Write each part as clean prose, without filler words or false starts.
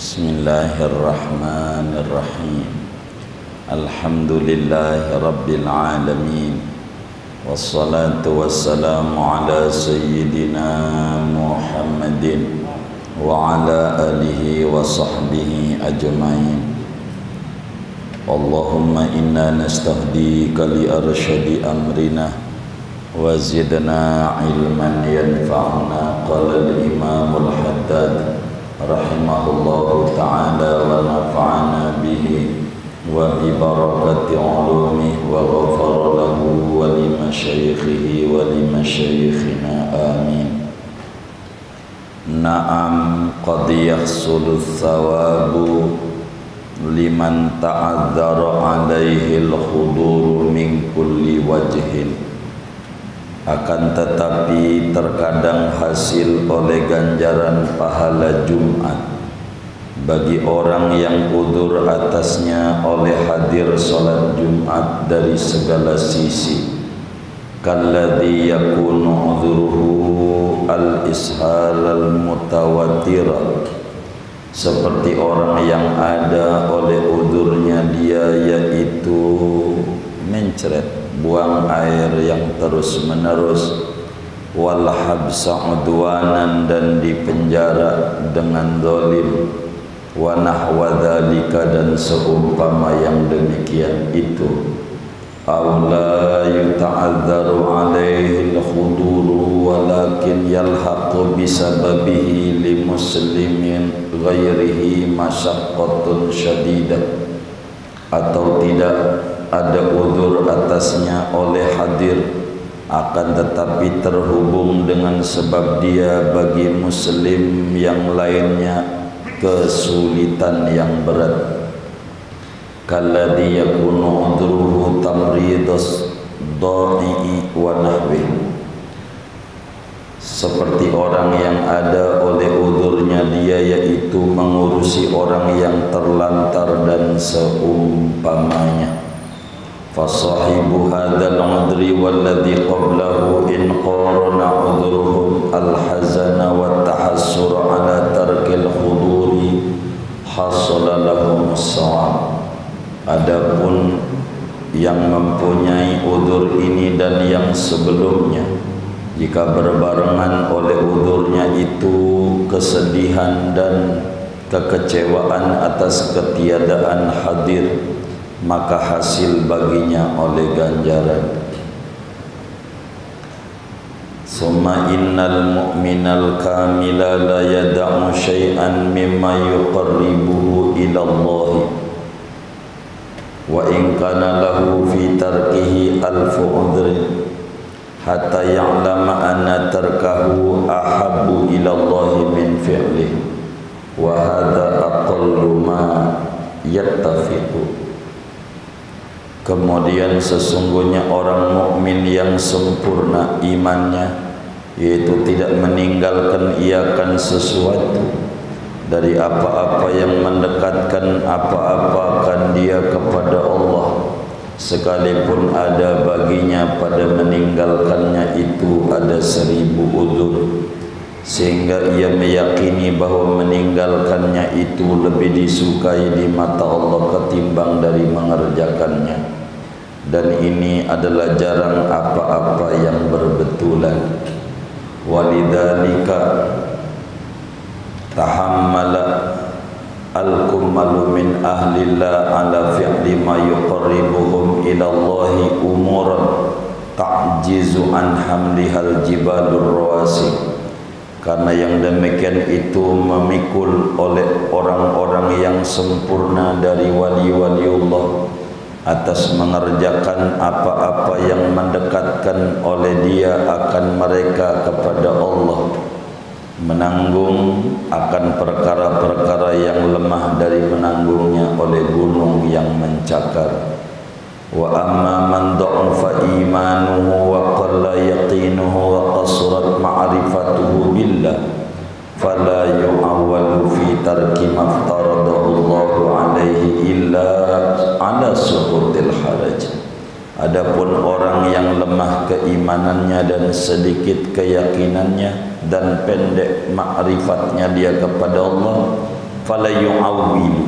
Bismillahirrahmanirrahim. Alhamdulillahi rabbil alamin. Wassalatu wassalamu ala sayyidina Muhammadin wa ala alihi wa sahbihi ajma'in. Allahumma inna nastahdika li arsyadi amrina wa zidna ilman yanfa'una. Qala al-imamul haddad rahimahullahu ta'ala wa nafa'ana bihi wa bi barakati ulumih wa ghafara lahu wa li masyaikhihi wa li masyaikhina amin. Na'am qad yahsulu thawabu liman ta'adzara alaihi al-hudur min kulli wajhin. Akan tetapi terkadang hasil oleh ganjaran pahala Jumat bagi orang yang udzur atasnya oleh hadir salat Jumat dari segala sisi. Kalladzi yakunu udzruhu al-ishal al-mutawatir, seperti orang yang ada oleh udzurnya dia yaitu mencret, buang air yang terus menerus, wal habsa udwanan, dan dipenjara dengan zalim, wa nahwa dzalika, dan seumpama yang demikian itu. Aw la yuta'adzaru alaihi al-khuduru walakin yalhaqu bisababihi li muslimin ghairihi masyaqqatun syadidah, atau tidak ada udzur atasnya oleh hadir, akan tetapi terhubung dengan sebab dia bagi muslim yang lainnya kesulitan yang berat. Kalladzi yakunu udruhu tamridus dha'i wa nahwi, seperti orang yang ada oleh udurnya dia yaitu mengurusi orang yang terlantar dan seumpamanya. Fasahibu hadzal udri walladzi qablahu in qarana udruhum al-hazana wa tahassur ala tarkil khuduri hasala lahum as-sawab. Adapun yang mempunyai udzur ini dan yang sebelumnya, jika berbarengan oleh udzurnya itu kesedihan dan kekecewaan atas ketiadaan hadir, maka hasil baginya oleh ganjaran. Summa innal mu'minal kamila la yada'u syai'an mimma yuqarribuhu ila Allah, wa in kana lahu fi tarkihi alfu udhrin hatta ya'lama anna tarkahu ahabbu ila Allah min fi'lihi, wa hadha aqallu ma yattafiqu. Kemudian sesungguhnya orang mukmin yang sempurna imannya, yaitu tidak meninggalkan iakan sesuatu dari apa-apa yang mendekatkan apa-apakan dia kepada Allah, sekalipun ada baginya pada meninggalkannya itu ada 1000 udzur, sehingga ia meyakini bahwa meninggalkannya itu lebih disukai di mata Allah ketimbang dari mengerjakannya. Dan ini adalah jarang apa-apa yang berbetulan. Walidzalika tahammala al-kummalu min ahlillah ala fi'li ma yuqarribuhum ila Allahi umuran ta'jizu an hamlihal jibalur rawasi. Karena yang demikian itu memikul oleh orang-orang yang sempurna dari wali-waliullah atas mengerjakan apa-apa yang mendekatkan oleh dia akan mereka kepada Allah, menanggung akan perkara-perkara yang lemah dari menanggungnya oleh gunung yang mencakar. Wa amma man dha'afa imanuhu wa qalla yaqinuhu wa qasurat ma'rifatuhu billah fala yu'awwalu fi tarki maftaradahu Allahu alaihi illa ala suqutil haraj. Adapun orang yang lemah keimanannya dan sedikit keyakinannya dan pendek makrifatnya dia kepada Allah, fala yu'awwil,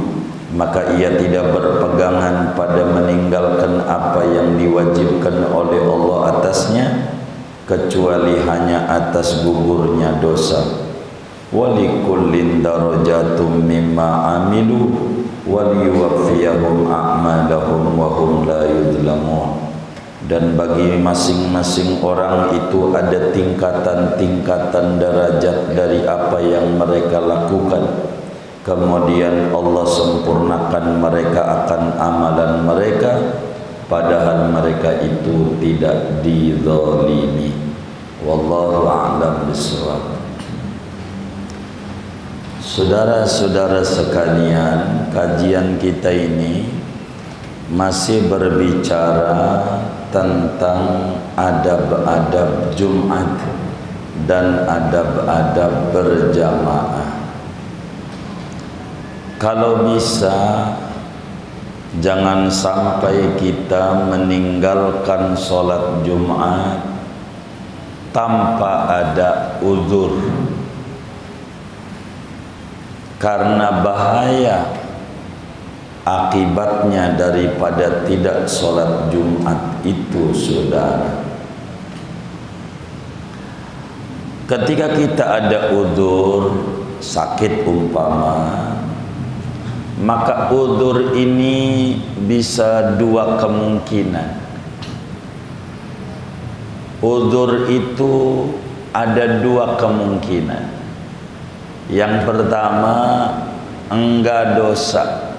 maka ia tidak berpegangan pada meninggalkan apa yang diwajibkan oleh Allah atasnya, kecuali hanya atas gugurnya dosa. Walikullin darajatum mimma amilu waliyuwaffiyahum a'malahum wa hum la yudlamun. Dan bagi masing-masing orang itu ada tingkatan-tingkatan derajat dari apa yang mereka lakukan. Kemudian Allah sempurnakan mereka akan amalan mereka, padahal mereka itu tidak dizalimi. Wallahu a'lam bishawab. Saudara-saudara sekalian, kajian kita ini masih berbicara tentang adab-adab Jumat dan adab-adab berjamaah. Kalau bisa, jangan sampai kita meninggalkan sholat Jumat tanpa ada uzur, karena bahaya akibatnya daripada tidak sholat Jumat itu, saudara. Ketika kita ada uzur, sakit umpama, maka uzur ini bisa dua kemungkinan. Uzur itu ada dua kemungkinan. Yang pertama, enggak dosa.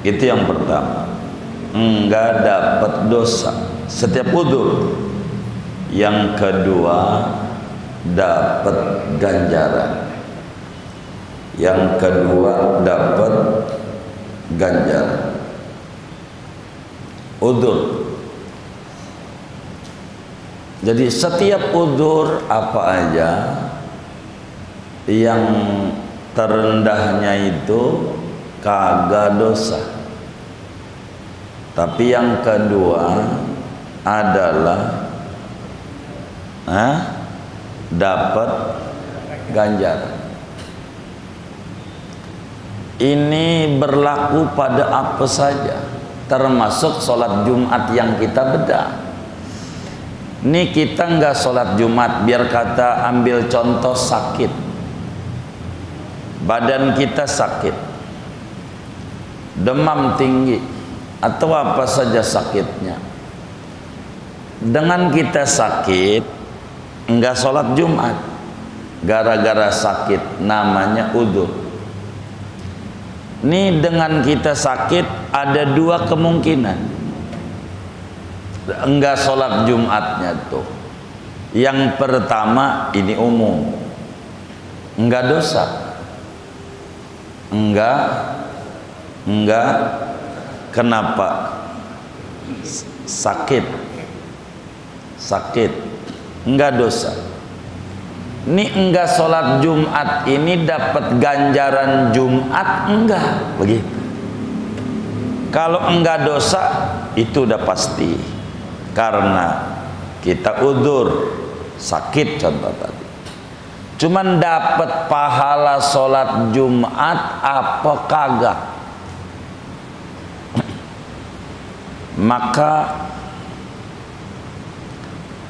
Itu yang pertama, enggak dapat dosa setiap uzur. Yang kedua, dapat ganjaran. Yang kedua, dapat ganjaran. Uzur. Jadi setiap uzur apa aja yang terendahnya itu kagak dosa. Tapi yang kedua adalah dapat ganjaran. Ini berlaku pada apa saja, termasuk sholat Jumat yang kita bedah. Ini kita nggak sholat Jumat, biar kata ambil contoh sakit, badan kita sakit, demam tinggi, atau apa saja sakitnya. Dengan kita sakit, nggak sholat Jumat, gara-gara sakit, namanya uzur. Ini dengan kita sakit ada dua kemungkinan. Enggak sholat Jumatnya tuh. Yang pertama, ini umum, enggak dosa. Enggak. Kenapa? Sakit, enggak dosa. Ini enggak sholat Jumat ini dapat ganjaran Jumat, enggak begitu. Kalau enggak dosa itu udah pasti, karena kita uzur, sakit contoh tadi. Cuman dapat pahala sholat Jumat apa kagak? Maka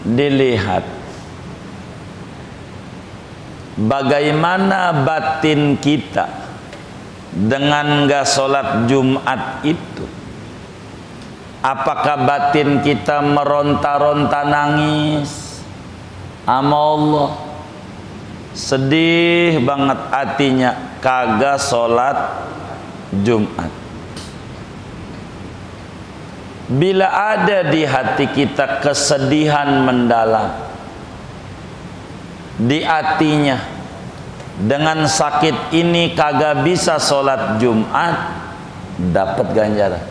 dilihat bagaimana batin kita dengan gak sholat Jumat itu. Apakah batin kita meronta-ronta nangis sama Allah, sedih banget hatinya kagak sholat Jumat? Bila ada di hati kita kesedihan mendalam, di hatinya dengan sakit ini kagak bisa sholat Jumat, dapat ganjaran.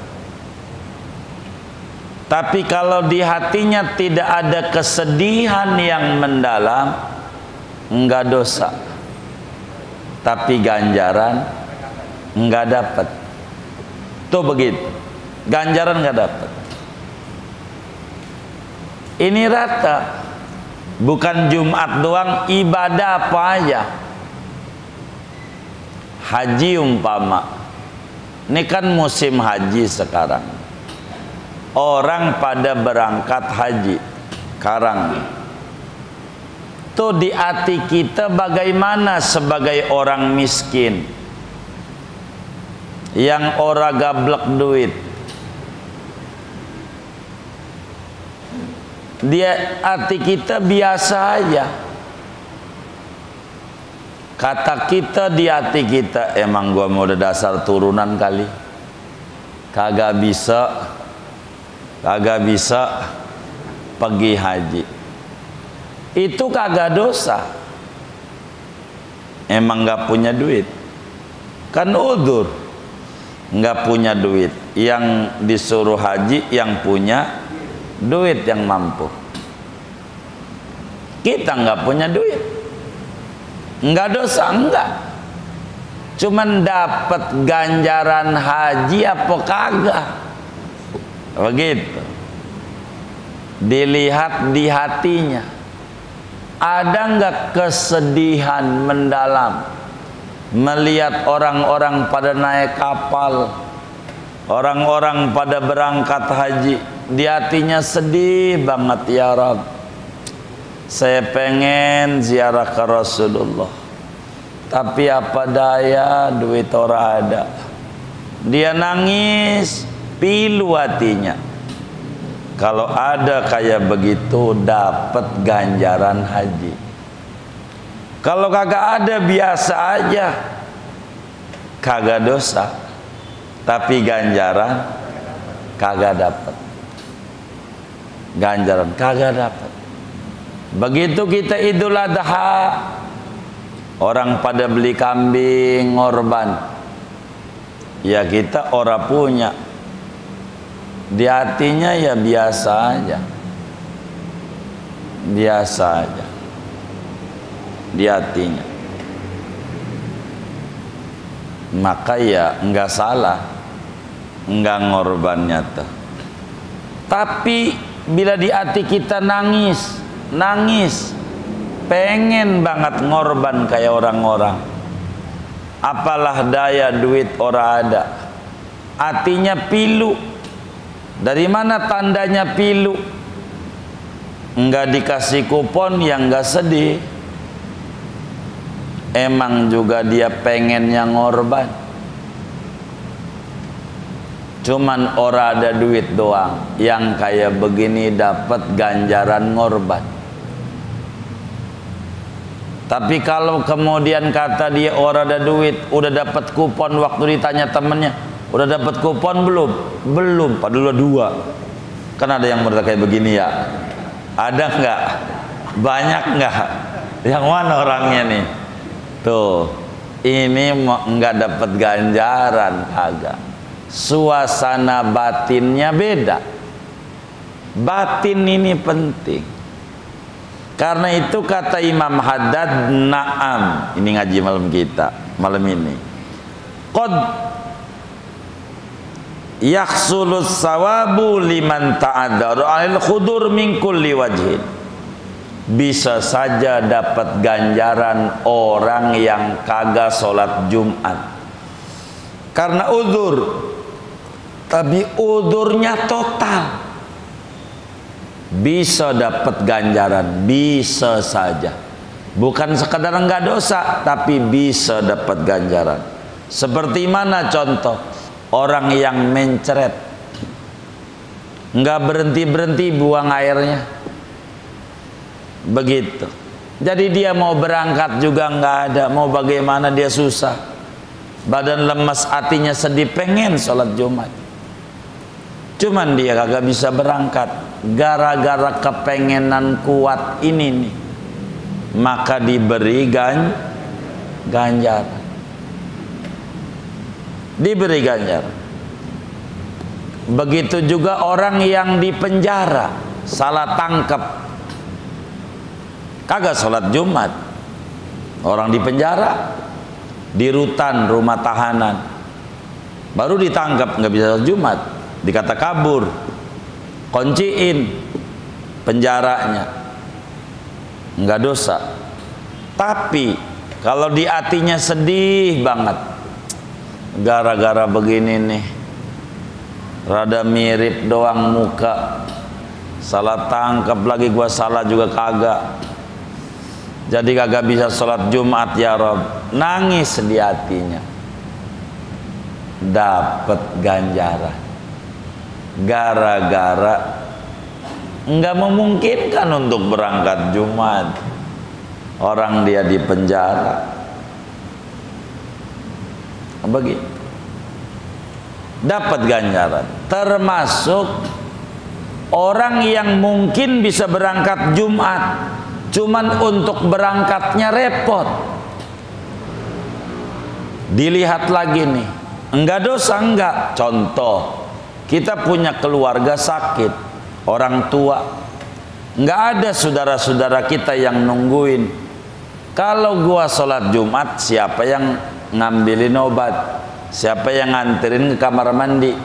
Tapi kalau di hatinya tidak ada kesedihan yang mendalam, enggak dosa, tapi ganjaran enggak dapat. Tuh begitu, ganjaran enggak dapat. Ini rata. Bukan Jumat doang, ibadah apa aja. haji umpama, ini kan musim haji sekarang, orang pada berangkat haji sekarang. Tuh di hati kita bagaimana sebagai orang miskin yang ora gablek duit, dia hati kita biasa aja. Kata kita di hati kita, emang gua mau udah dasar turunan kali, kagak bisa pergi haji. Itu kagak dosa. Emang gak punya duit, kan udzur, gak punya duit. Yang disuruh haji yang punya duit, yang mampu. Kita gak punya duit, enggak dosa, enggak. Cuman dapat ganjaran haji apa kagak, begitu. Dilihat di hatinya, ada enggak kesedihan mendalam melihat orang-orang pada naik kapal, orang-orang pada berangkat haji. Di hatinya sedih banget, ya Rabb, saya pengen ziarah ke Rasulullah, tapi apa daya, duit ora ada. Dia nangis, pilu hatinya. Kalau ada kayak begitu, dapat ganjaran haji. Kalau kagak ada, biasa aja, kagak dosa, tapi ganjaran kagak dapat. Ganjaran kagak dapat. Begitu kita Idul Adha, orang pada beli kambing, ngorban, ya kita ora punya. Di hatinya ya biasa aja, biasa aja di hatinya. Maka ya enggak salah, enggak ngorbannya tuh. Tapi bila di hati kita nangis, pengen banget ngorban kayak orang-orang, apalah daya, duit ora ada, hatinya pilu. Dari mana tandanya pilu? Enggak dikasih kupon, yang enggak sedih. Emang juga dia pengennya ngorban, cuman ora ada duit doang. Yang kayak begini dapat ganjaran ngorban. Tapi kalau kemudian kata dia ora ada duit, udah dapat kupon, waktu ditanya temennya, udah dapat kupon belum? Belum, padahal dua. Kan ada yang berkata kayak begini ya? Ada enggak? Banyak enggak? Yang mana orangnya nih? Tuh, ini enggak dapat ganjaran, agak. Suasana batinnya beda. Batin ini penting. Karena itu kata Imam Haddad, na'am. Ini ngaji malam kita, malam ini. Qad yahsulus sawabu liman ta'adzara alil khudur min kulli wajhin. Bisa saja dapat ganjaran orang yang kagak sholat Jumat karena udzur, tapi udzurnya total, bisa dapat ganjaran, bisa saja. Bukan sekadar enggak dosa, tapi bisa dapat ganjaran. Seperti mana contoh? Orang yang mencret, enggak berhenti-berhenti buang airnya, begitu. Jadi dia mau berangkat juga enggak ada, mau bagaimana dia susah, badan lemas, hatinya sedih, pengen sholat Jumat, cuman dia kagak bisa berangkat gara-gara kepengenan kuat ini nih. Maka diberi ganjaran, diberi ganjaran. Begitu juga orang yang di penjara, salah tangkap, kagak sholat Jumat, orang di penjara, di rutan rumah tahanan, baru ditangkap nggak bisa sholat Jumat, dikata kabur, kunciin penjaranya, nggak dosa. Tapi kalau di hatinya sedih banget, gara-gara begini nih, rada mirip doang muka, salah tangkap lagi gua, salah juga kagak, jadi kagak bisa sholat Jumat ya Rob. Nangis di hatinya. Dapat ganjaran gara-gara nggak memungkinkan untuk berangkat Jumat, orang dia di penjara. Begitu dapat ganjaran. Termasuk orang yang mungkin bisa berangkat Jumat, cuman untuk berangkatnya repot. Dilihat lagi nih, enggak dosa enggak. Contoh, kita punya keluarga sakit, orang tua, enggak ada saudara-saudara kita yang nungguin. Kalau gua sholat Jumat, siapa yang ngambilin obat? Siapa yang nganterin ke kamar mandi?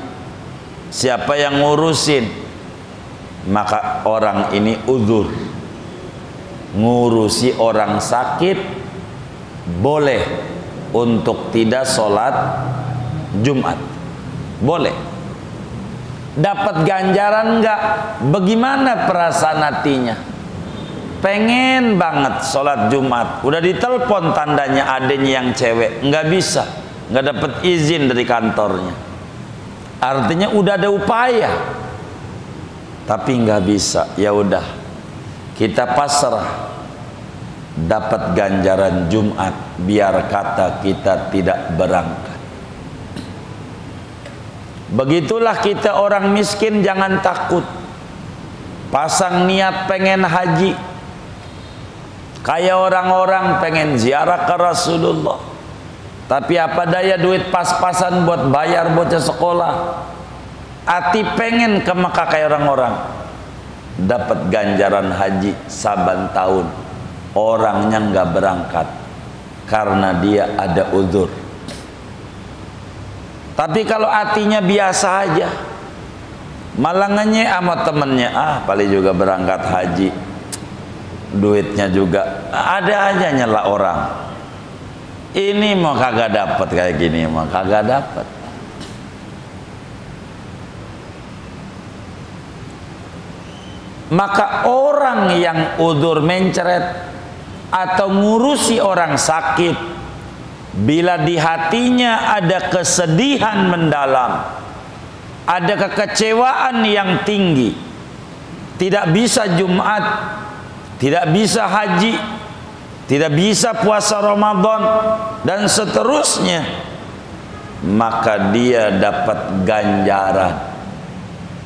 Siapa yang ngurusin? Maka orang ini uzur, ngurusi orang sakit, boleh untuk tidak sholat Jumat, boleh. Dapat ganjaran enggak? Bagaimana perasaan hatinya? Pengen banget sholat Jumat, udah ditelepon tandanya adenya yang cewek, nggak bisa, nggak dapat izin dari kantornya. Artinya udah ada upaya, tapi nggak bisa. Ya udah, kita pasrah. Dapat ganjaran Jumat, biar kata kita tidak berangkat. Begitulah kita orang miskin, jangan takut. Pasang niat pengen haji, kayak orang-orang pengen ziarah ke Rasulullah, tapi apa daya duit pas-pasan buat bayar bocah sekolah. Hati pengen ke Mekah kayak orang-orang, dapat ganjaran haji saban tahun, orangnya nggak berangkat karena dia ada uzur. Tapi kalau hatinya biasa aja, malangannya sama temennya, paling juga berangkat haji, duitnya juga ada aja, nyela orang. Ini mau kagak dapat kayak gini, mau kagak dapat. Maka orang yang uzur mencret atau ngurusi orang sakit, bila di hatinya ada kesedihan mendalam, ada kekecewaan yang tinggi, tidak bisa Jumat, tidak bisa haji, tidak bisa puasa Ramadan, dan seterusnya, maka dia dapat ganjaran.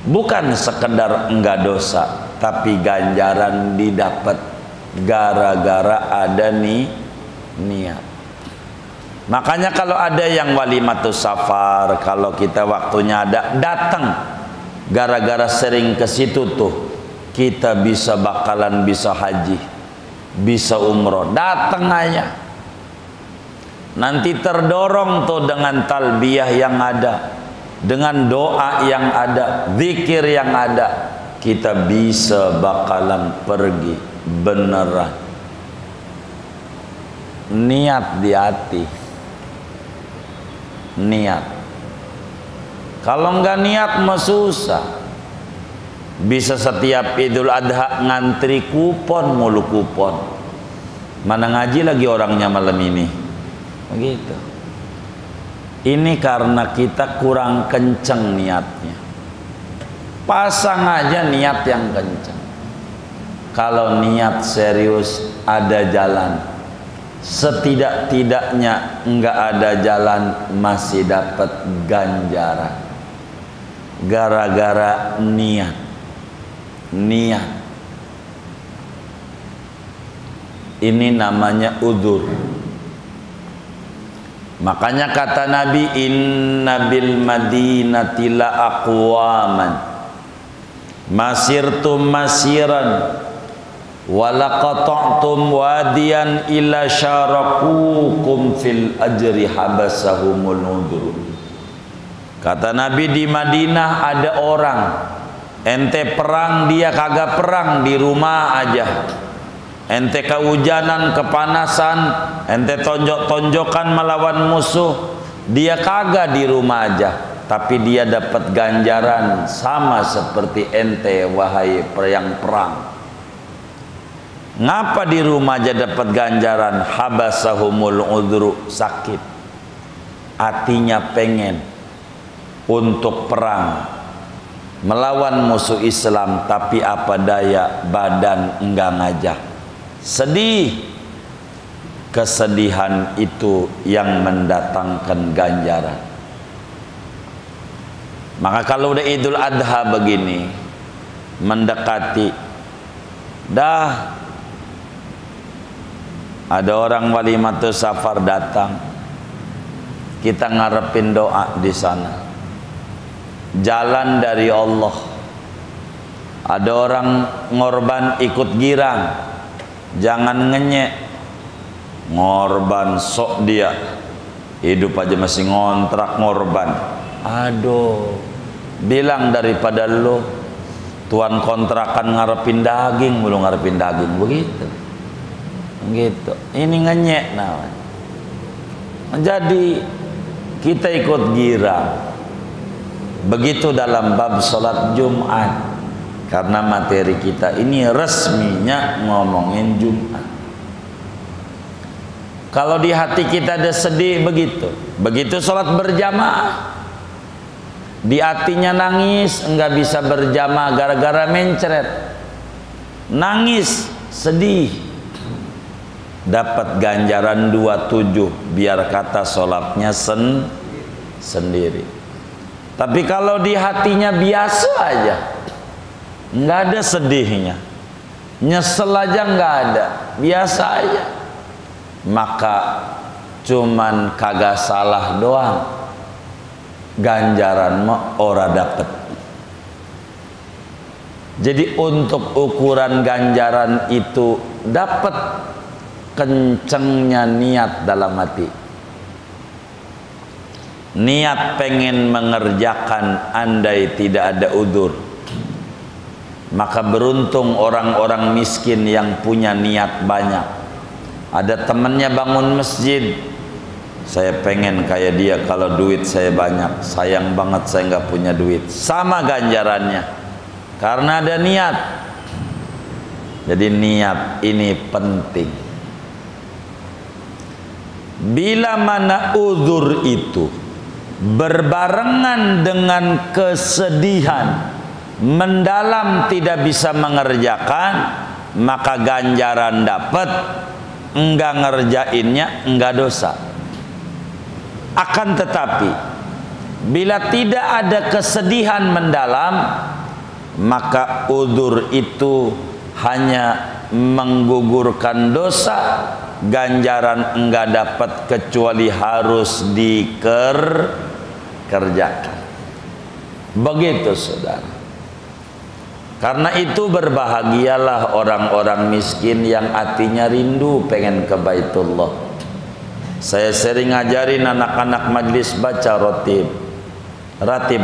Bukan sekedar enggak dosa, tapi ganjaran didapat gara-gara ada niat. Makanya kalau ada yang walimatus safar, kalau kita waktunya ada, datang. Gara-gara sering ke situ tuh, kita bakalan bisa haji, bisa umroh. Datang aja. Nanti terdorong tuh dengan talbiyah yang ada, dengan doa yang ada, zikir yang ada, kita bisa bakalan pergi beneran. Niat di hati. Niat. Kalau enggak niat mah susah. Bisa setiap Idul Adha ngantri kupon mulu, kupon. Mana ngaji lagi orangnya malam ini. Begitu. Ini karena kita kurang kenceng niatnya. Pasang aja niat yang kenceng. Kalau niat serius, ada jalan. Setidak-tidaknya enggak ada jalan, masih dapat ganjaran gara-gara niat. Ini namanya uzur. Makanya kata Nabi, inna bil madinati la aqwaman masirtum masiran wala qata'tum wadiyan illa syarakukum fil ajri habasahumul udhur. Kata Nabi, di Madinah ada orang, ente perang dia kagak perang, di rumah aja. Ente kehujanan, kepanasan, ente tonjok-tonjokan melawan musuh, Dia kagak di rumah aja, tapi dia dapat ganjaran sama seperti ente wahai yang perang. Ngapa di rumah aja dapat ganjaran? Habasahumul udhru, sakit. Hatinya pengen untuk perang melawan musuh Islam, tapi apa daya badan enggak ngajak. Sedih. Kesedihan itu yang mendatangkan ganjaran. Maka kalau udah Idul Adha begini mendekati, dah ada orang walimatus safar datang, kita ngarepin doa di sana. Jalan dari Allah. Ada orang ngorban ikut girang, jangan ngenyek. Ngorban sok dia hidup aja masih ngontrak ngorban. Aduh, bilang daripada lo tuan kontrakan ngarepin daging, belum ngarepin daging begitu. Gitu. Ini ngenyek namanya. Jadi kita ikut girang. Begitu dalam bab sholat Jumat, karena materi kita ini resminya ngomongin Jumat. Kalau di hati kita ada sedih begitu sholat berjamaah, di hatinya nangis, enggak bisa berjamaah gara-gara mencret, nangis, sedih, dapat ganjaran 27 biar kata sholatnya sendiri. Tapi kalau di hatinya biasa aja, enggak ada sedihnya, nyesel aja enggak ada, biasa aja, maka cuman kagak salah doang, ganjaran mah ora dapet. Jadi untuk ukuran ganjaran itu dapat kencengnya niat dalam hati. Niat pengen mengerjakan andai tidak ada udzur. Maka beruntung orang-orang miskin yang punya niat banyak. Ada temannya bangun masjid, saya pengen kayak dia kalau duit saya banyak. Sayang banget saya nggak punya duit. Sama ganjarannya, karena ada niat. Jadi niat ini penting. Bila mana uzur itu berbarengan dengan kesedihan mendalam tidak bisa mengerjakan, maka ganjaran dapat, enggak ngerjainnya enggak dosa. Akan tetapi bila tidak ada kesedihan mendalam, maka uzur itu hanya menggugurkan dosa, ganjaran enggak dapat kecuali harus dikerjakan. Begitu saudara. Karena itu berbahagialah orang-orang miskin yang hatinya rindu pengen ke Baitullah. Saya sering ngajarin anak-anak majlis baca ratib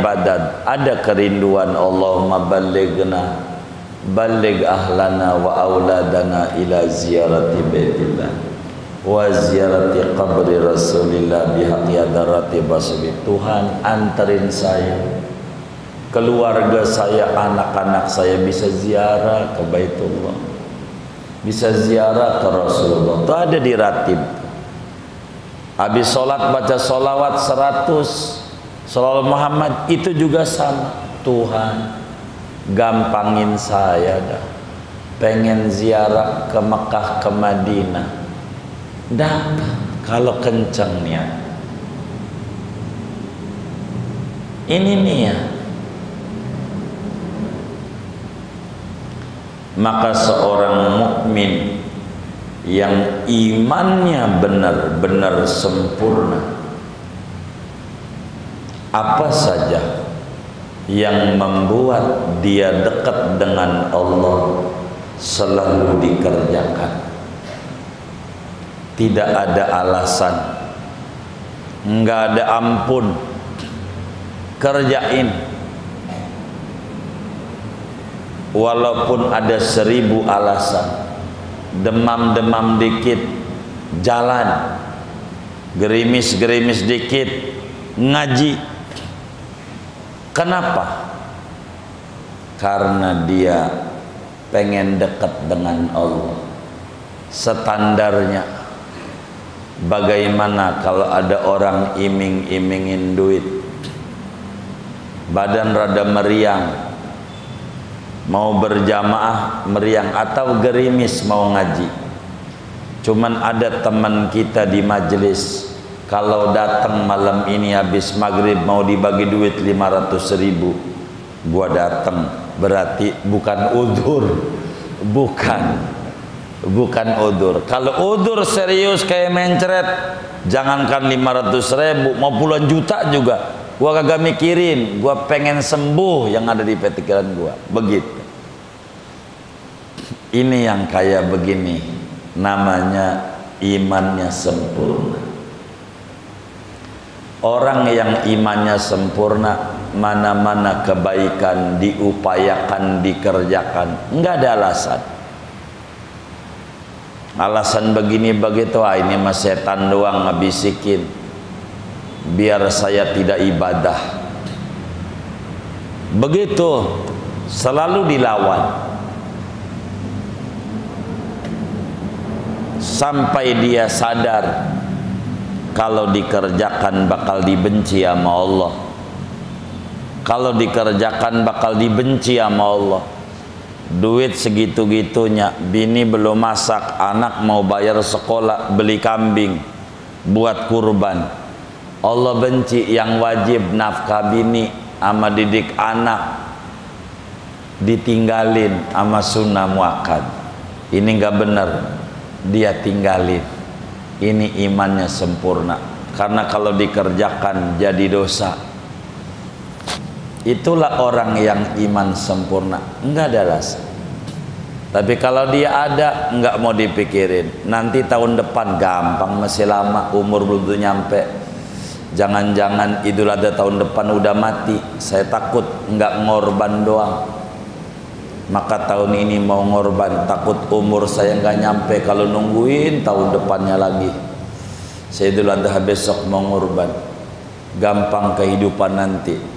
badad, ada kerinduan, Allahumma balligh ahlana wa auladana ila ziyarati baitillah wa ziyarati qabri Rasulillah bihaqqi hadarati basbi. Tuhan, anterin saya, keluarga saya, anak-anak saya bisa ziarah ke Baitullah, bisa ziarah ke Rasulullah. Itu ada di ratib. Habis sholat baca sholawat 100 Shallallahu Muhammad, itu juga sama. Tuhan, gampangin saya dah, pengen ziarah ke Mekah, ke Madinah. Dapat kalau kenceng niat. Ini niat. Maka seorang mukmin yang imannya benar-benar sempurna, apa saja yang membuat dia dekat dengan Allah selalu dikerjakan. Tidak ada alasan, enggak ada ampun, kerjain. Walaupun ada 1000 alasan, demam-demam dikit, jalan. gerimis-gerimis dikit ngaji. Kenapa? Karena dia pengen dekat dengan Allah. Standarnya bagaimana kalau ada orang iming-imingin duit, badan rada meriang, mau berjamaah meriang, atau gerimis mau ngaji. Cuman ada teman kita di majelis, kalau datang malam ini habis maghrib mau dibagi duit 500.000, gua datang, berarti bukan udzur, bukan udzur. Kalau udzur serius kayak mencret, jangankan 500.000, mau puluhan juta juga gua kagak mikirin. Gua pengen sembuh yang ada di pikiran gua. Begitu. Ini yang kayak begini namanya imannya sempurna. Orang yang imannya sempurna, mana-mana kebaikan diupayakan, dikerjakan, enggak ada alasan. Alasan begini begitu, ini mah setan doang ngabisikin biar saya tidak ibadah. Begitu selalu dilawan sampai dia sadar kalau dikerjakan bakal dibenci sama Allah. Kalau dikerjakan bakal dibenci sama Allah. Duit segitu-gitunya, bini belum masak, anak mau bayar sekolah, beli kambing buat kurban. Allah benci yang wajib nafkah bini sama didik anak, ditinggalin sama sunnah muakkad. Ini nggak benar, dia tinggalin. Ini imannya sempurna. Karena kalau dikerjakan jadi dosa. Itulah orang yang iman sempurna, enggak ada alasan. Tapi kalau dia ada, enggak mau dipikirin. Nanti tahun depan gampang, masih lama, umur belum tuh nyampe. Jangan-jangan Idul Adha tahun depan udah mati. Saya takut enggak ngorban doang. Maka tahun ini mau ngorban, takut umur saya enggak nyampe. Kalau nungguin tahun depannya lagi, saya Idul Adha besok mau ngorban. Gampang kehidupan nanti.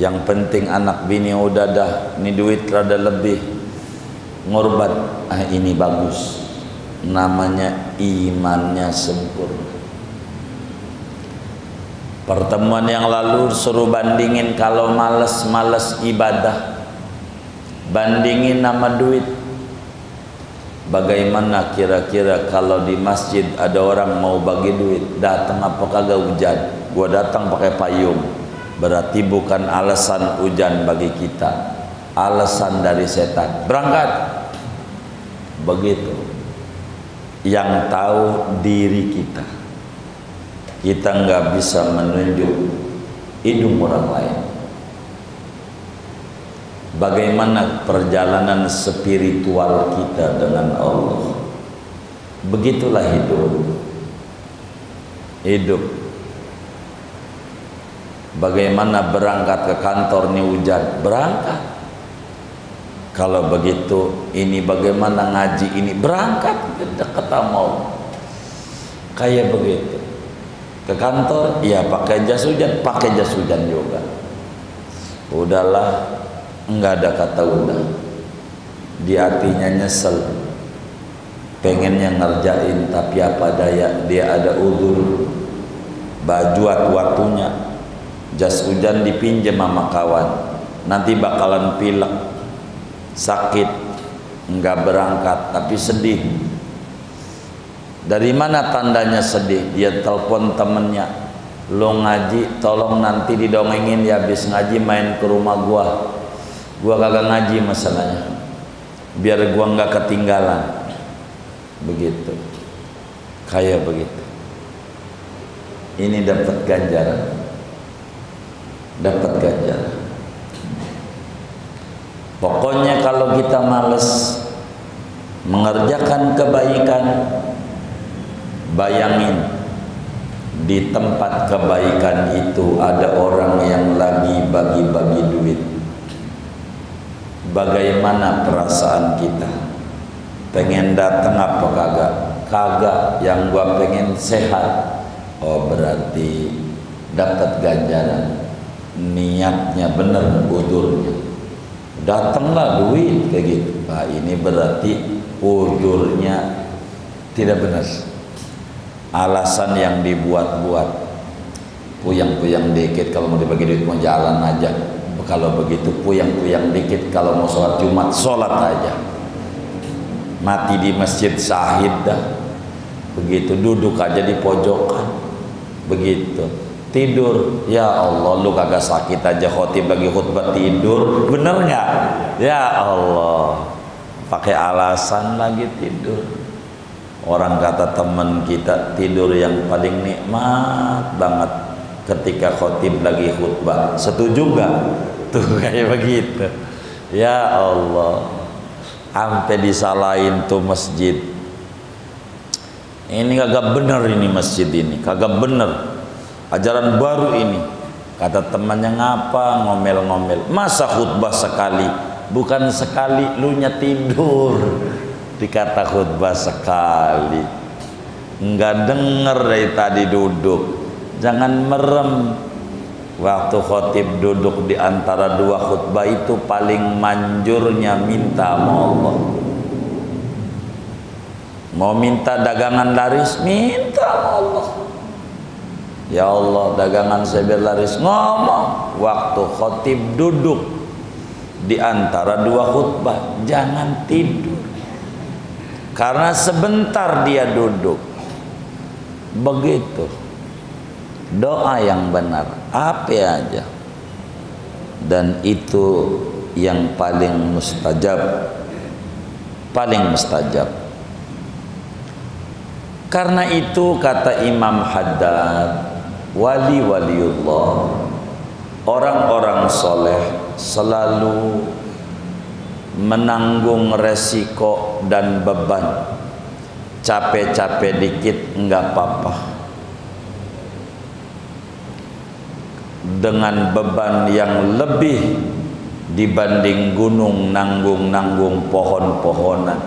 Yang penting anak bini udah dah, ini duit rada lebih, ngorban. Ini bagus, namanya imannya sempurna. Pertemuan yang lalu suruh bandingin kalau males ibadah, bandingin nama duit. Bagaimana kira-kira kalau di masjid ada orang mau bagi duit, datang apa kagak hujan? Gua datang pakai payung. Berarti bukan alasan hujan bagi kita, alasan dari setan. Berangkat. Begitu. Yang tahu diri kita. Kita nggak bisa menunjuk hidung orang lain. Bagaimana perjalanan spiritual kita dengan Allah. Begitulah hidup. Bagaimana berangkat ke kantor nih hujan, berangkat. Kalau begitu, ini bagaimana ngaji ini, berangkat dekat sama Allah. Kayak begitu. Ke kantor, ya pakai jas hujan juga. Udahlah, enggak ada kata udah. Di hatinya nyesel, pengennya ngerjain, tapi apa daya, dia ada udzur. Baju waktunya, jas hujan dipinjam sama kawan, nanti bakalan pilek, sakit, enggak berangkat, tapi sedih. Dari mana tandanya sedih? Dia telepon temennya, lo ngaji, tolong nanti didongengin ya, habis ngaji main ke rumah gua kagak ngaji masalahnya, biar gua nggak ketinggalan. Begitu, kayak begitu. Ini dapat ganjaran. Pokoknya kalau kita males mengerjakan kebaikan, bayangin di tempat kebaikan itu ada orang yang lagi bagi-bagi duit. Bagaimana perasaan kita? Pengen datang apa kagak? Kagak, yang gua pengen sehat. Oh berarti dapat ganjaran. Niatnya bener, udurnya. Datanglah duit kayak gitu. Nah ini berarti udurnya tidak benar. Alasan yang dibuat-buat. Puyang-puyang dikit kalau mau dibagi duit mau jalan aja. Kalau begitu puyang-puyang dikit kalau mau sholat Jumat sholat aja. Mati di masjid syahid dah. Begitu duduk aja di pojokan. Begitu tidur, ya Allah lu kagak sakit aja khotib lagi khutbah tidur, bener nggak? Ya Allah, pakai alasan lagi tidur. Orang kata temen kita tidur yang paling nikmat banget ketika khotib lagi khutbah. Setuju nggak? Tuh kayak begitu. Ya Allah, sampai disalahin tuh masjid. Ini kagak bener, ini masjid ini kagak bener, ajaran baru ini. Kata temannya, ngapa ngomel-ngomel, masa khutbah sekali, bukan sekali lu nya tidur. Dikata khutbah sekali, nggak denger dari tadi duduk. Jangan merem. Waktu khotib duduk di antara dua khutbah itu paling manjurnya minta sama Allah. Mau minta dagangan laris, minta sama Allah. Ya Allah, dagangan saya biar laris. Ngomong waktu khotib duduk di antara dua khutbah, jangan tidur. Karena sebentar dia duduk. Begitu. Doa yang benar apa aja, dan itu yang paling mustajab, paling mustajab. Karena itu kata Imam Haddad, wali-waliullah, orang-orang soleh selalu menanggung resiko dan beban. Capek-capek dikit enggak apa-apa, dengan beban yang lebih dibanding gunung nanggung-nanggung pohon-pohonan,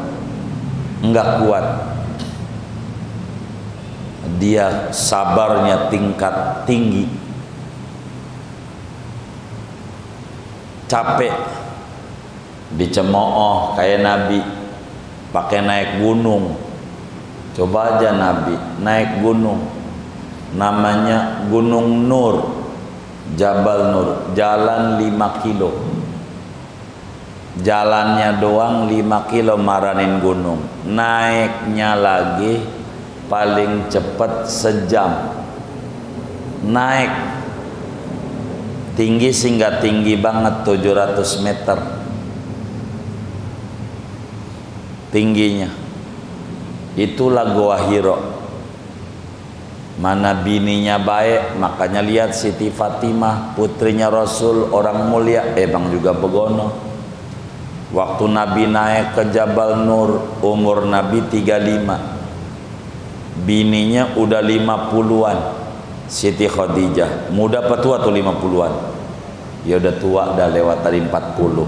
enggak kuat. Dia sabarnya tingkat tinggi. Capek dicemooh kayak Nabi pakai naik gunung. Coba aja Nabi naik gunung, namanya Gunung Nur, Jabal Nur, jalan 5 kilo. Jalannya doang 5 kilo maranin gunung. Naiknya lagi paling cepat sejam. Naik tinggi sih nggak tinggi banget, 700 meter tingginya. Itulah Goa Hiro. Mana bininya baik, makanya lihat Siti Fatimah, putrinya Rasul, orang mulia, emang juga begono. Waktu Nabi naik ke Jabal Nur, umur Nabi 35, bininya udah 50-an. Siti Khadijah, muda apa tua tuh 50-an? Ya udah tua, udah lewat tadi 40.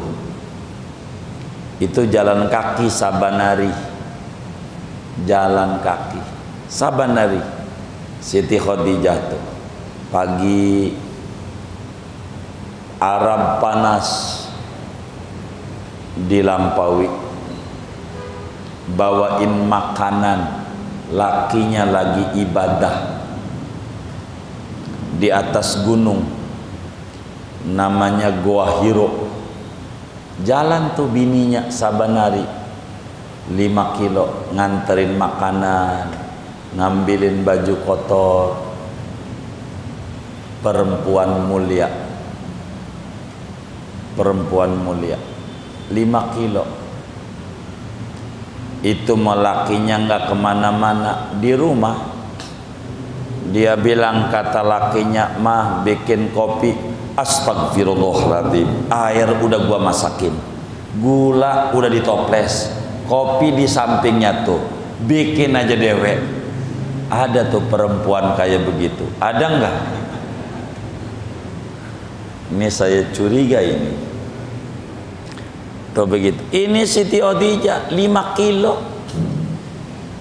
Itu jalan kaki sabanari. Jalan kaki sabanari. Siti Khadijah tuh pagi Arab panas dilampaui, bawain makanan, lakinya lagi ibadah di atas gunung namanya Goa Hiro. Jalan tuh bininya sabanari 5 kilo nganterin makanan, ngambilin baju kotor. Perempuan mulia, perempuan mulia, 5 kilo. Itu lakinya nggak kemana-mana, di rumah. Dia bilang, kata lakinya, mah bikin kopi. Astagfirullahaladzim, air udah gua masakin, gula udah ditoples, kopi di sampingnya tuh, bikin aja dewek. Ada tuh perempuan kayak begitu, ada nggak? Ini saya curiga ini. Tuh begitu. Ini Siti Khadijah 5 kilo.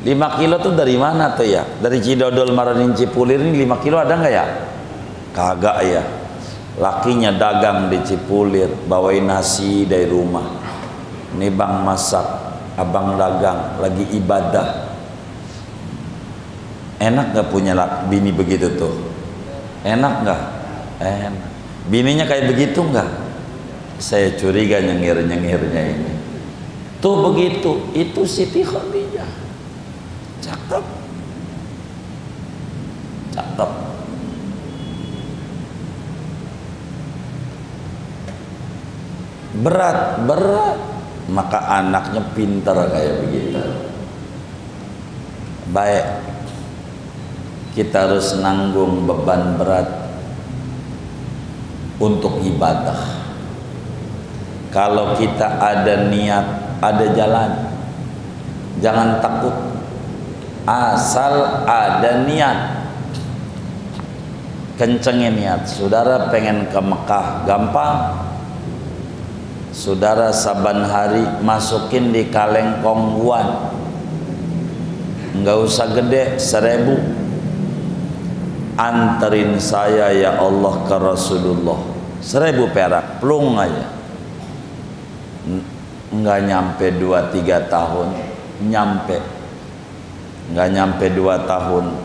5 kilo tuh dari mana tuh ya? Dari Cidodol Maranin Cipulir ini 5 kilo ada nggak ya? Kagak ya. Lakinya dagang di Cipulir, bawain nasi dari rumah. Ini bang masak, abang dagang, lagi ibadah. Enak nggak punya bini begitu tuh? Enak nggak? Enak. Bininya kayak begitu nggak? Saya curiga nyengir-nyengirnya ini. Tuh begitu, itu Siti Khadijah. Cakep, cakep. Berat, maka anaknya pintar kayak begitu. Baik, kita harus nanggung beban berat untuk ibadah. Kalau kita ada niat, ada jalan, jangan takut. Asal ada niat, kencengin niat. Saudara pengen ke Mekah, gampang. Saudara saban hari masukin di kaleng kongguan, nggak usah gede, 1000. Anterin saya ya Allah ke Rasulullah, 1000 perak, plung aja. Nggak nyampe 2-3 tahun, nyampe. Nggak nyampe 2 tahun,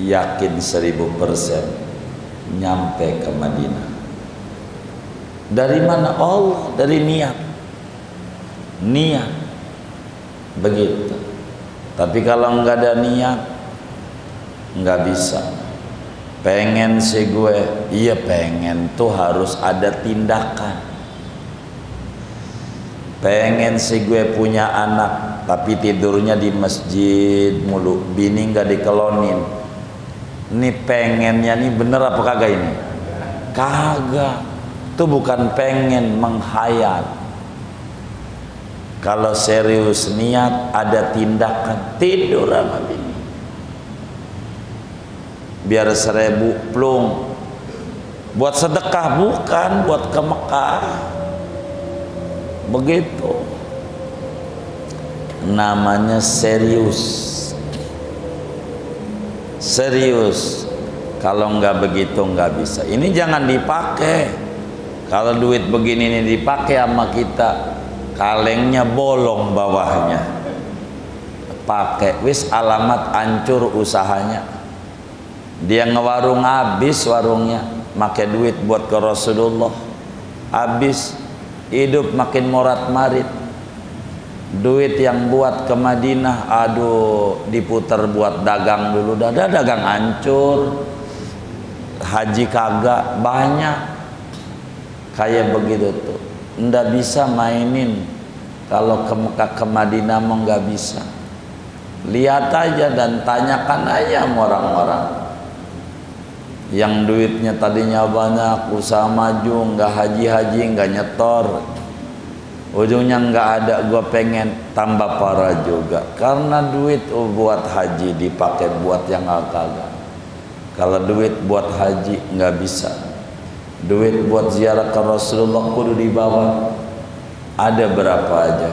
yakin 1000% nyampe ke Madinah. Dari mana? Allah, dari niat. Niat begitu. Tapi kalau nggak ada niat, nggak bisa. Pengen sih gue, iya pengen, tuh harus ada tindakan. Pengen sih gue punya anak, tapi tidurnya di masjid mulu, bini nggak dikelonin. Ini pengennya nih bener apa kagak ini? Kagak. Itu bukan pengen, menghayal. Kalau serius niat, ada tindakan. Tidur sama bini, biar 1000 plung. Buat sedekah bukan, buat ke Mekah. Begitu namanya serius. Serius. Kalau nggak begitu nggak bisa. Ini jangan dipakai. Kalau duit begini ini dipakai sama kita, kalengnya bolong bawahnya. Pakai wis alamat hancur usahanya. Dia ngewarung habis warungnya, pakai duit buat ke Rasulullah. Habis hidup makin morat-marit. Duit yang buat ke Madinah, aduh, diputar buat dagang dulu, dagang hancur. Haji kagak, banyak kayak begitu tuh. Nggak bisa mainin. Kalau ke Mekah ke Madinah mau nggak bisa. Lihat aja dan tanyakan aja sama orang-orang yang duitnya tadinya banyak, usaha maju, nggak haji-haji, nggak nyetor, ujungnya nggak ada. Gue pengen tambah parah juga karena duit buat haji dipakai buat yang kagak. Kalau duit buat haji nggak bisa, duit buat ziarah ke Rasulullah kudu dibawa. Ada berapa aja,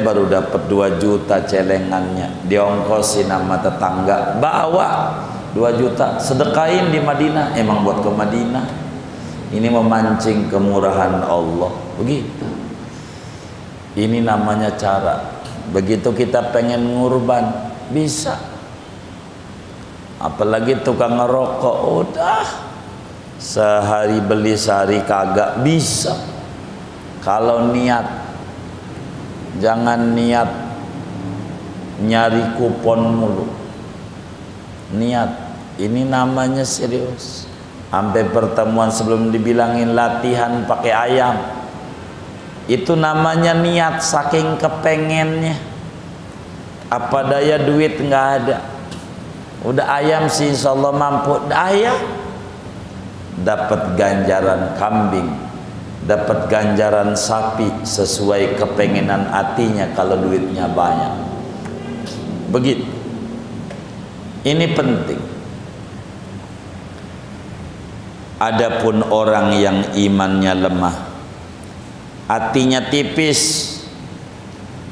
baru dapat 2 juta celengannya, diongkosin sama tetangga, bawa 2 juta, sedekain di Madinah. Emang buat ke Madinah. Ini memancing kemurahan Allah. Begitu. Ini namanya cara. Begitu kita pengen ngurban, bisa. Apalagi tukang ngerokok, udah sehari beli sehari kagak, bisa. Kalau niat, jangan niat nyari kupon mulu. Niat, ini namanya serius. Sampai pertemuan sebelum dibilangin latihan pakai ayam, itu namanya niat, saking kepengennya. Apa daya duit nggak ada, udah ayam sih insyaallah mampu. Ayam dapat ganjaran kambing, dapat ganjaran sapi sesuai kepengenan hatinya kalau duitnya banyak. Begitu. Ini penting. Adapun orang yang imannya lemah, hatinya tipis,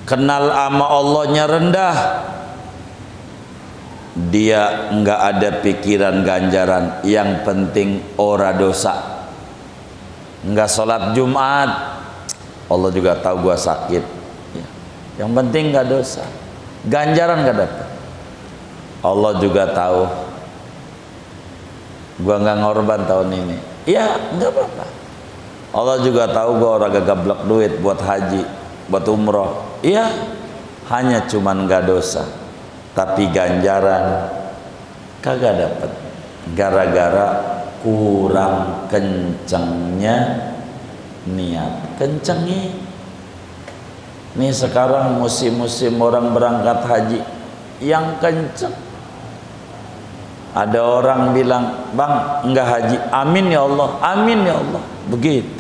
kenal ama Allahnya rendah, dia enggak ada pikiran ganjaran, yang penting ora dosa. Enggak sholat Jumat, Allah juga tahu gua sakit, ya. Yang penting enggak dosa, ganjaran enggak dapat. Allah juga tahu gua enggak ngorban tahun ini, ya enggak apa-apa. Allah juga tahu gua orang gablek duit buat haji, buat umroh, iya, hanya cuman gak dosa, tapi ganjaran kagak dapet, gara-gara kurang kencengnya niat. Kencengin. Nih sekarang musim-musim orang berangkat haji, yang kenceng. Ada orang bilang, bang enggak haji, amin ya Allah, amin ya Allah, begitu.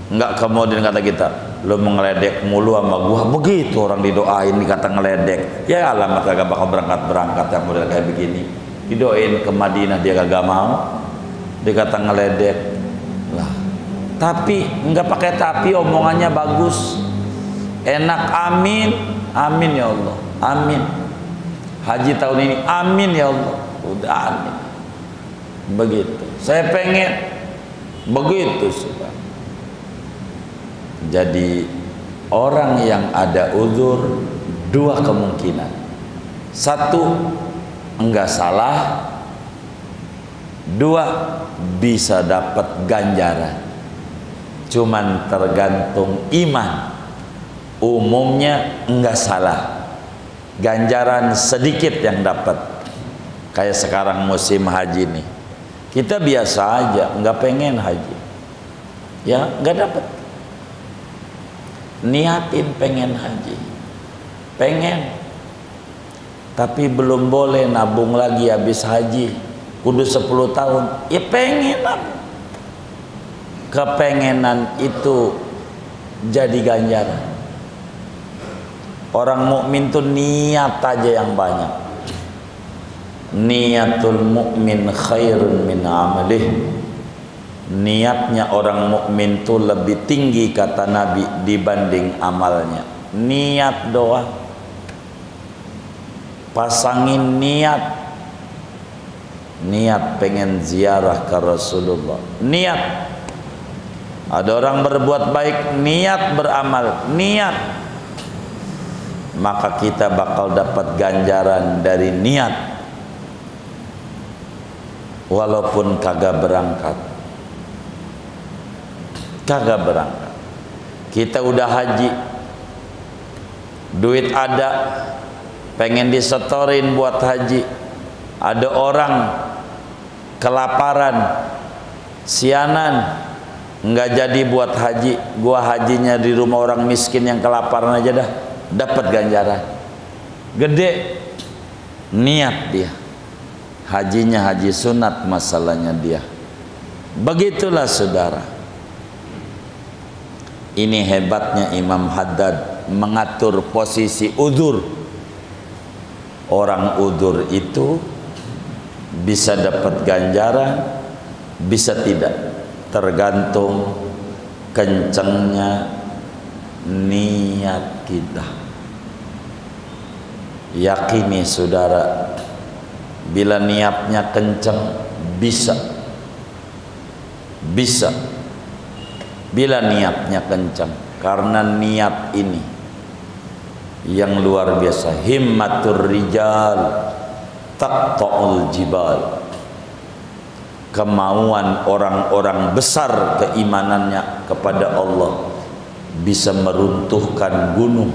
Enggak kemudian kata kita, lo mengeledek mulu sama gua, begitu orang didoain dikata ngeledek. Ya alamat kagak bakal berangkat yang model kayak begini. Didoain ke Madinah dia kagak mau, dikata ngeledek lah. Tapi enggak pakai tapi, omongannya bagus, enak, amin, amin ya Allah, amin. Haji tahun ini, amin ya Allah, udah amin. Begitu. Saya pengen begitu sudah. Jadi orang yang ada uzur dua kemungkinan. Satu, enggak salah. Dua, bisa dapat ganjaran. Cuman tergantung iman. Umumnya enggak salah, ganjaran sedikit yang dapat. Kayak sekarang musim haji nih, kita biasa aja enggak pengen haji, ya enggak dapat. Niatin pengen haji, pengen, tapi belum boleh nabung lagi habis haji, kudu 10 tahun, ya pengen nabung. Kepengenan itu jadi ganjaran. Orang mukmin tuh niat aja yang banyak. Niatul mukmin khairun min amalih. Niatnya orang mukmin tuh lebih tinggi kata Nabi dibanding amalnya. Niat doang, pasangin niat. Niat pengen ziarah ke Rasulullah, niat. Ada orang berbuat baik, niat beramal, niat. Maka kita bakal dapat ganjaran dari niat, walaupun kagak berangkat. Kagak berangkat. Kita udah haji, duit ada, pengen disetorin buat haji. Ada orang kelaparan, sianan, nggak jadi buat haji. Gua hajinya di rumah orang miskin yang kelaparan aja dah, dapat ganjaran gede. Niat dia, hajinya haji sunat, masalahnya dia. Begitulah saudara. Ini hebatnya Imam Haddad mengatur posisi udzur. Orang udzur itu bisa dapat ganjaran, bisa tidak, tergantung kencengnya niat kita. Yakini saudara, bila niatnya kenceng bisa. Bila niatnya kencang, karena niat ini yang luar biasa. Himmatur rijal taqta'ul jibal. Kemauan orang-orang besar keimanannya kepada Allah bisa meruntuhkan gunung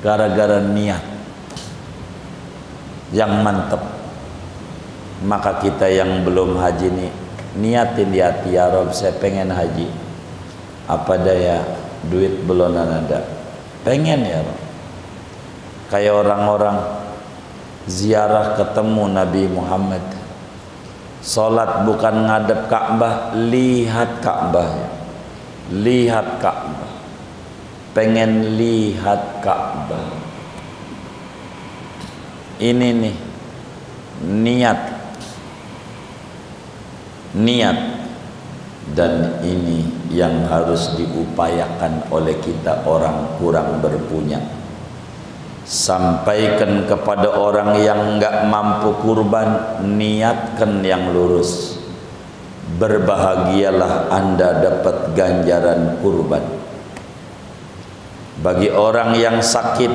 gara-gara niat yang mantap. Maka kita yang belum haji nih, niatin di hati, ya Rob saya pengen haji, apa daya duit belum ada, pengen ya Rob. Kayak orang-orang ziarah ketemu Nabi Muhammad, sholat bukan ngadep Ka'bah, lihat Ka'bah, lihat Ka'bah, pengen lihat Ka'bah. Ini nih niat, dan ini yang harus diupayakan oleh kita orang kurang berpunya. Sampaikan kepada orang yang enggak mampu kurban, niatkan yang lurus. Berbahagialah Anda dapat ganjaran kurban. Bagi orang yang sakit,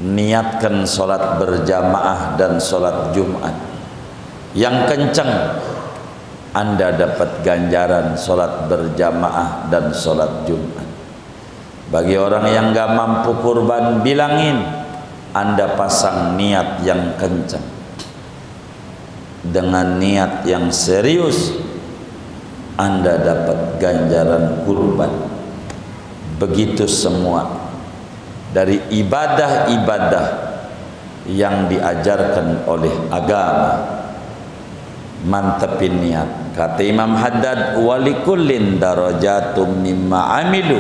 niatkan sholat berjamaah dan sholat Jumat. Yang kencang, Anda dapat ganjaran sholat berjamaah dan sholat Jumat. Bagi orang yang gak mampu kurban, bilangin, Anda pasang niat yang kencang. Dengan niat yang serius, Anda dapat ganjaran kurban. Begitu semua dari ibadah-ibadah yang diajarkan oleh agama. Mantepin niat. Kata Imam Haddad, walikullin darajatum mimma amilu.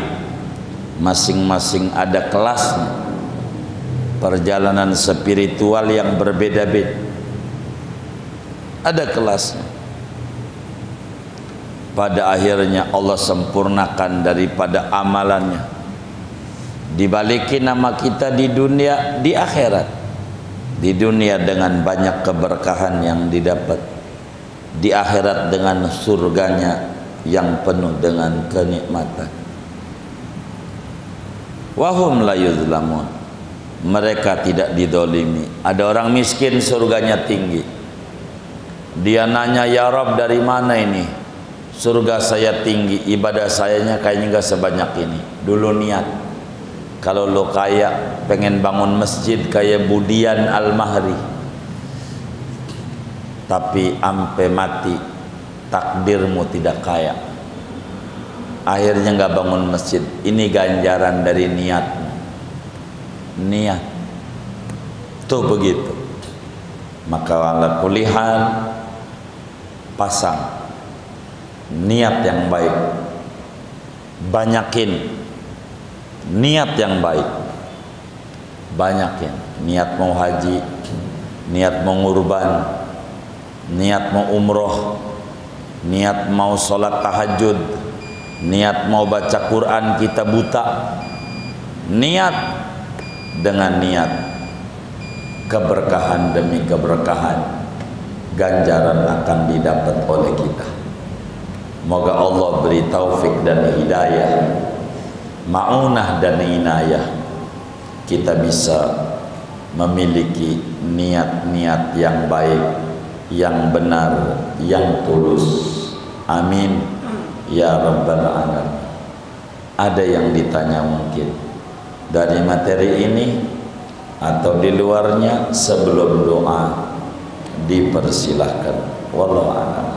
Masing-masing ada kelasnya. Perjalanan spiritual yang berbeda-beda, ada kelasnya. Pada akhirnya Allah sempurnakan daripada amalannya. Dibalikin nama kita di dunia, di akhirat. Di dunia dengan banyak keberkahan yang didapat, di akhirat dengan surganya yang penuh dengan kenikmatan. Wahum la yuzlamun. Mereka tidak didolimi. Ada orang miskin surganya tinggi. Dia nanya, ya Rabb, dari mana ini surga saya tinggi, ibadah sayanya kayaknya gak sebanyak ini. Dulu niat, kalau lo kaya pengen bangun masjid kayak Budian Al-Mahri, tapi ampe mati takdirmu tidak kaya, akhirnya nggak bangun masjid. Ini ganjaran dari niat. Niat tuh begitu. Maka ala kulli hal, pasang niat yang baik, banyakin niat yang baik, banyakin niat mau haji, niat mau ngurban, niat mau umroh, niat mau sholat tahajud, niat mau baca Quran kita buta. Niat, dengan niat, keberkahan demi keberkahan, ganjaran akan didapat oleh kita. Moga Allah beri taufik dan hidayah, ma'unah dan inayah, kita bisa memiliki niat-niat yang baik, yang benar, yang tulus. Amin ya rabbal alamin. Ada yang ditanya mungkin dari materi ini atau di luarnya, sebelum doa dipersilahkan. Wallahu a'lam.